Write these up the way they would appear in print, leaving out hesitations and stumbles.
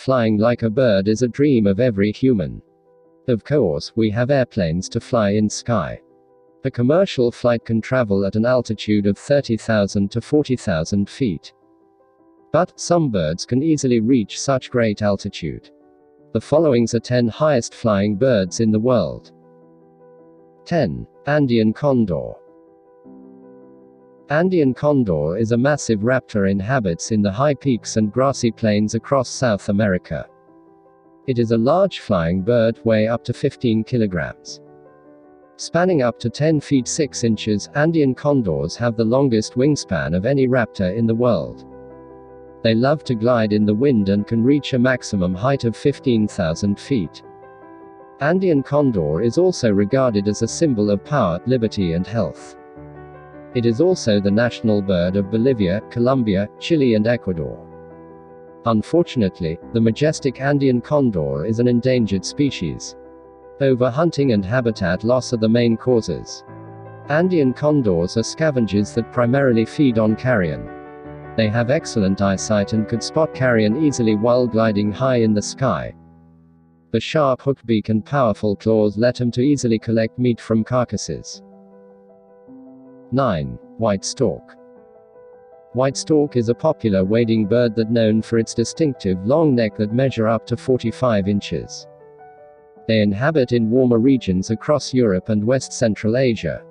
flying like a bird is a dream of every human. Of course, we have airplanes to fly in sky. A commercial flight can travel at an altitude of 30,000 to 40,000 feet. But some birds can easily reach such great altitude. The following's are 10 highest flying birds in the world. 10. Andean condor. Andean condor is a massive raptor inhabits in the high peaks and grassy plains across South America. It is a large flying bird, weighing up to 15 kilograms. Spanning up to 10 feet 6 inches, Andean condors have the longest wingspan of any raptor in the world. They love to glide in the wind and can reach a maximum height of 15,000 feet. Andean condor is also regarded as a symbol of power, liberty and health. It is also the national bird of Bolivia, Colombia, Chile and Ecuador. Unfortunately, the majestic Andean condor is an endangered species. Overhunting and habitat loss are the main causes. Andean condors are scavengers that primarily feed on carrion. They have excellent eyesight and could spot carrion easily while gliding high in the sky. The sharp hooked beak and powerful claws let them to easily collect meat from carcasses. 9. White stork. White stork is a popular wading bird that known for its distinctive long neck that measure up to 45 inches. They inhabit in warmer regions across Europe and West Central Asia.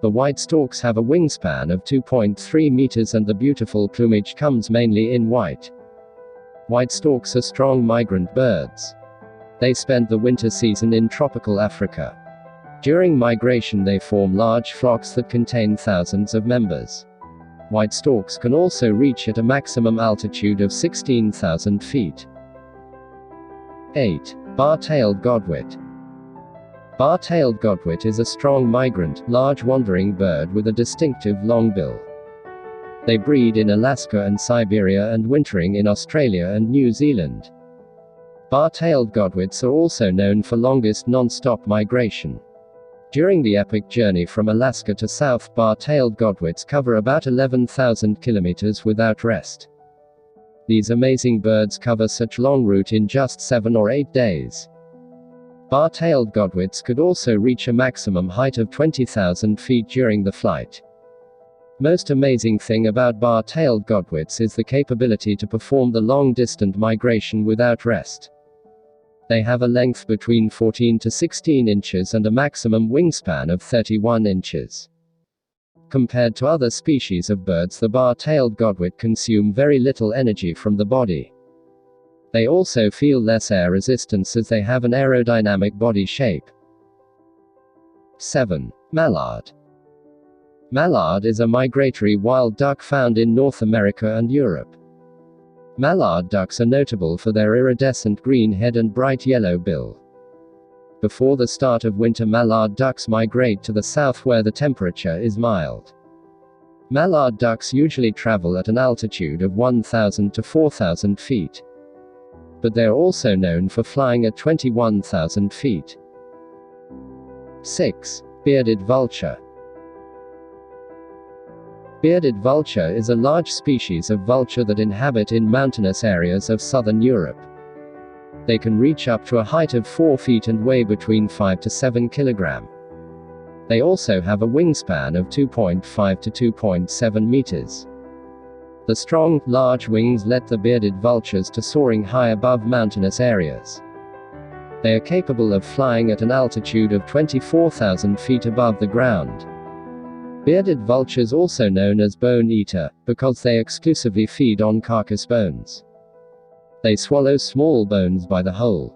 The white storks have a wingspan of 2.3 meters and the beautiful plumage comes mainly in white. White storks are strong migrant birds. They spend the winter season in tropical Africa. During migration they form large flocks that contain thousands of members. White storks can also reach at a maximum altitude of 16,000 feet. 8. Bar-tailed godwit. Bar-tailed godwit is a strong migrant, large wandering bird with a distinctive long bill. They breed in Alaska and Siberia and wintering in Australia and New Zealand. Bar-tailed godwits are also known for longest non-stop migration. During the epic journey from Alaska to South, bar-tailed godwits cover about 11,000 kilometers without rest. These amazing birds cover such long route in just 7 or 8 days. Bar-tailed godwits could also reach a maximum height of 20,000 feet during the flight. Most amazing thing about bar-tailed godwits is the capability to perform the long-distance migration without rest. They have a length between 14 to 16 inches and a maximum wingspan of 31 inches. Compared to other species of birds, the bar-tailed godwit consume very little energy from the body. They also feel less air resistance as they have an aerodynamic body shape. 7. Mallard. Mallard is a migratory wild duck found in North America and Europe. Mallard ducks are notable for their iridescent green head and bright yellow bill. Before the start of winter, mallard ducks migrate to the south where the temperature is mild. Mallard ducks usually travel at an altitude of 1,000 to 4,000 feet. But they're also known for flying at 21,000 feet. 6. Bearded vulture. Bearded vulture is a large species of vulture that inhabit in mountainous areas of southern Europe. They can reach up to a height of 4 feet and weigh between 5 to 7 kilograms. They also have a wingspan of 2.5 to 2.7 meters. The strong, large wings let the bearded vultures to soaring high above mountainous areas. They are capable of flying at an altitude of 24,000 feet above the ground. Bearded vultures also known as bone eater, because they exclusively feed on carcass bones. They swallow small bones by the whole.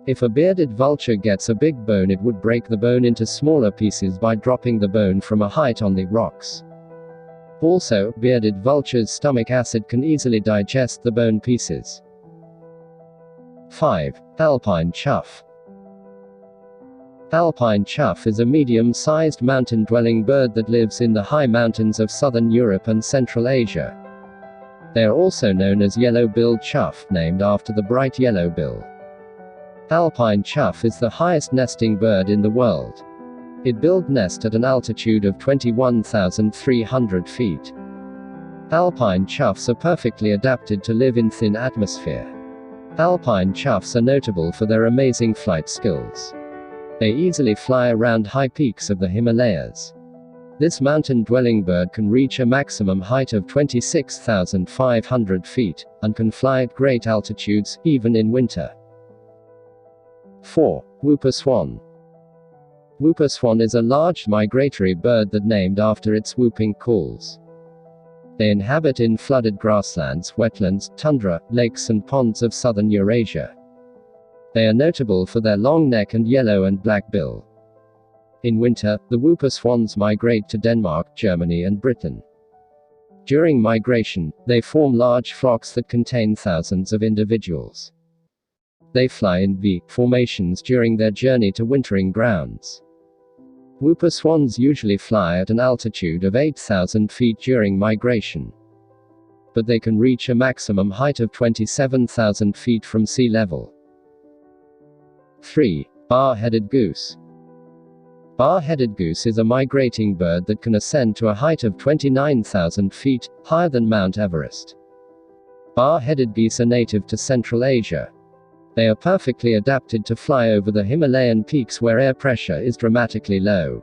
If a bearded vulture gets a big bone, it would break the bone into smaller pieces by dropping the bone from a height on the rocks. Also, bearded vultures' stomach acid can easily digest the bone pieces. 5. Alpine chough. Alpine chough is a medium-sized mountain-dwelling bird that lives in the high mountains of southern Europe and Central Asia. They are also known as yellow-billed chough, named after the bright yellow bill. Alpine chough is the highest nesting bird in the world. It builds nest at an altitude of 21,300 feet. Alpine choughs are perfectly adapted to live in thin atmosphere. Alpine choughs are notable for their amazing flight skills. They easily fly around high peaks of the Himalayas. This mountain-dwelling bird can reach a maximum height of 26,500 feet, and can fly at great altitudes, even in winter. 4. Whooper swan. Whooper swan is a large migratory bird that named after its whooping calls. They inhabit in flooded grasslands, wetlands, tundra, lakes and ponds of southern Eurasia. They are notable for their long neck and yellow and black bill. In winter, the whooper swans migrate to Denmark, Germany and Britain. During migration, they form large flocks that contain thousands of individuals. They fly in V formations during their journey to wintering grounds. Whooper swans usually fly at an altitude of 8,000 feet during migration. But they can reach a maximum height of 27,000 feet from sea level. 3. Bar-headed goose. Bar-headed goose is a migrating bird that can ascend to a height of 29,000 feet, higher than Mount Everest. Bar-headed geese are native to Central Asia. They are perfectly adapted to fly over the Himalayan peaks where air pressure is dramatically low.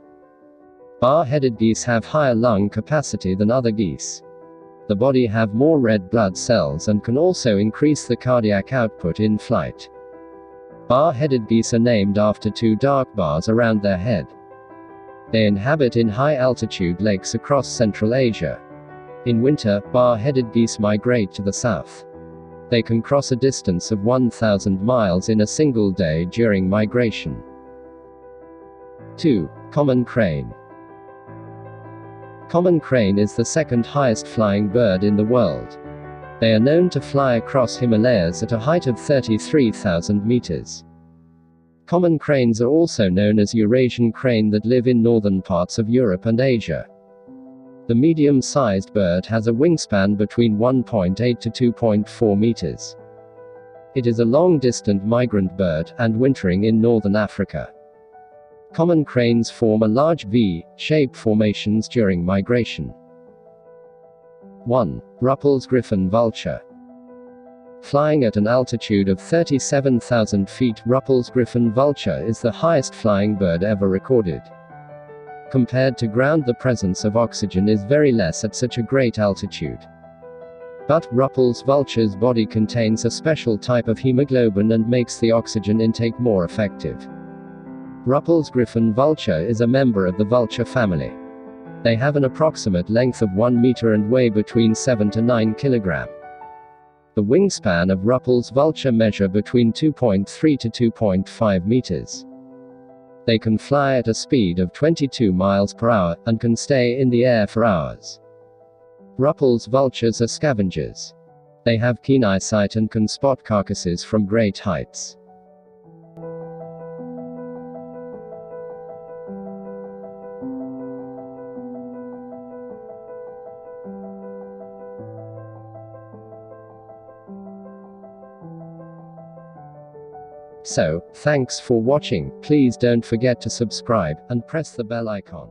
Bar-headed geese have higher lung capacity than other geese. The body have more red blood cells and can also increase the cardiac output in flight. Bar-headed geese are named after two dark bars around their head. They inhabit in high-altitude lakes across Central Asia. In winter, bar-headed geese migrate to the south. They can cross a distance of 1,000 miles in a single day during migration. 2. Common crane. Common crane is the second highest flying bird in the world. They are known to fly across Himalayas at a height of 33,000 meters. Common cranes are also known as Eurasian crane that live in northern parts of Europe and Asia. The medium-sized bird has a wingspan between 1.8 to 2.4 meters. It is a long-distant migrant bird, and wintering in northern Africa. Common cranes form a large V-shaped formations during migration. 1. Ruppell's griffon vulture. Flying at an altitude of 37,000 feet, Ruppell's griffon vulture is the highest flying bird ever recorded. Compared to ground, the presence of oxygen is very less at such a great altitude. But Ruppell's vulture's body contains a special type of hemoglobin and makes the oxygen intake more effective. Ruppell's griffon vulture is a member of the vulture family. They have an approximate length of 1 meter and weigh between 7 to 9 kilograms. The wingspan of Ruppell's vulture measure between 2.3 to 2.5 meters. They can fly at a speed of 22 miles per hour, and can stay in the air for hours. Ruppell's vultures are scavengers. They have keen eyesight and can spot carcasses from great heights. So, thanks for watching. Please don't forget to subscribe, and press the bell icon.